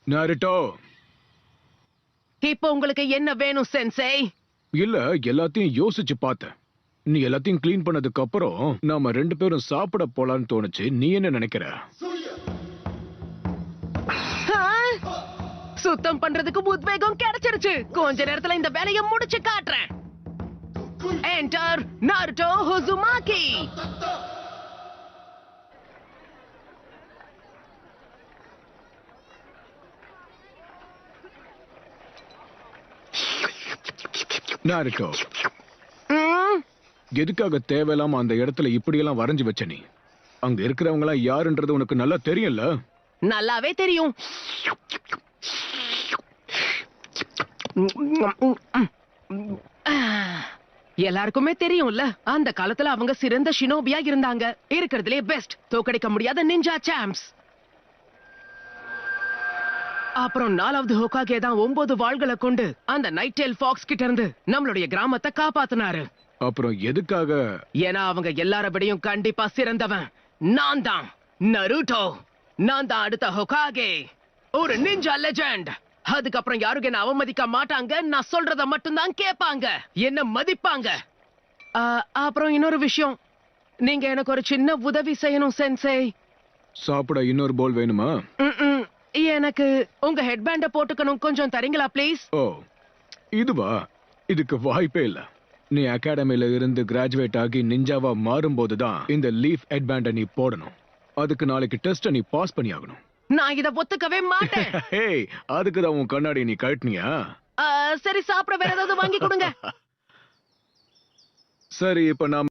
நாருட்டோ, இப்போ உங்களுக்கு என்ன வேணும் சென்சை? இல்ல எல்லாத்தையும் யோசிச்சு பார்த்தேன். நீ எல்லாத்தையும் கிளீன் பண்ணதுக்கு அப்புறம் நாம 2 பேரும் சாப்பிட போலான்னு தோணுச்சு. நீ என்ன நினைக்கிற? ஆ? சுத்தம் பண்றதுக்கு உத்வேகம் கிடைச்சிருச்சு. கொஞ்ச நேரத்துல இந்த வேலையை முடிச்சு காட்டுறேன். Enter Naruto Uzumaki. நாருட்டோ, ம், எதுக்காக தேவையில்லாம அந்த இடத்துல இப்படியெல்லாம் வரைஞ்சு வச்ச நீ? அங்க இருக்கிறவங்களா யாருன்றது உனக்கு நல்லா தெரியும்ல? நல்லாவே தெரியும். எல்லாருக்குமே தெரியும்ல, அந்த காலத்துல அவங்க சிறந்த ஷினோபியா இருந்தாங்க. இருக்கிறதுலே பெஸ்ட், தோக்கடிக்க முடியாத நிஞ்சா சாம்ப்ஸ். அப்புறம் 4வது ஹோகாகே தான் 9 வாள்களை கொண்டு அந்த நைட் டெயில் ஃபாக்ஸ் கிட்ட இருந்து நம்மளுடைய கிராமத்தை காப்பாத்தினாரு. அப்புறம் எதுக்காக? ஏன்னா அவங்க எல்லார விடையும் கண்டிப்பா சிறந்தவன் நான் தான். நருட்டோ, நான் தான் அடுத்த ஹோகாகே, ஒரு நிஞ்சா லெஜெண்ட். அதுக்கப்புறம் யாரும் என்ன அவமதிக்க மாட்டாங்க. நான் சொல்றத மட்டும்தான் கேட்பாங்க, என்ன மதிப்பாங்க. அப்புறம் இன்னொரு விஷயம், நீங்க எனக்கு ஒரு சின்ன உதவி செய்யணும் சென்சை. சாப்பிட இன்னொரு போல் வேணுமா? ம்ம். எனக்கு உங்க ஹெட்பேண்ட போட்டுக்கணும், கொஞ்சம் தரீங்களா ப்ளீஸ்? ஓ, இதுவா? இதுக்கு வாய்ப்பே இல்ல. நீ அகாடமில இருந்து கிராஜுவேட் ஆகி நிஞ்சாவா மாறும்போதுதான் இந்த லீஃப் ஹெட்பேண்ட நீ போடணும். அதுக்கு நாளைக்கு டெஸ்ட நீ பாஸ் பண்ணி ஆகணும். நான் இத ஒத்துக்கவே மாட்டேன். ஹேய், அதுக்கு தான் உன் கண்ணாடி நீ கழட்டினியா? சரி, சாப்பிட வேற ஏதாவது வாங்கி கொடுங்க. சரி, இப்ப நாம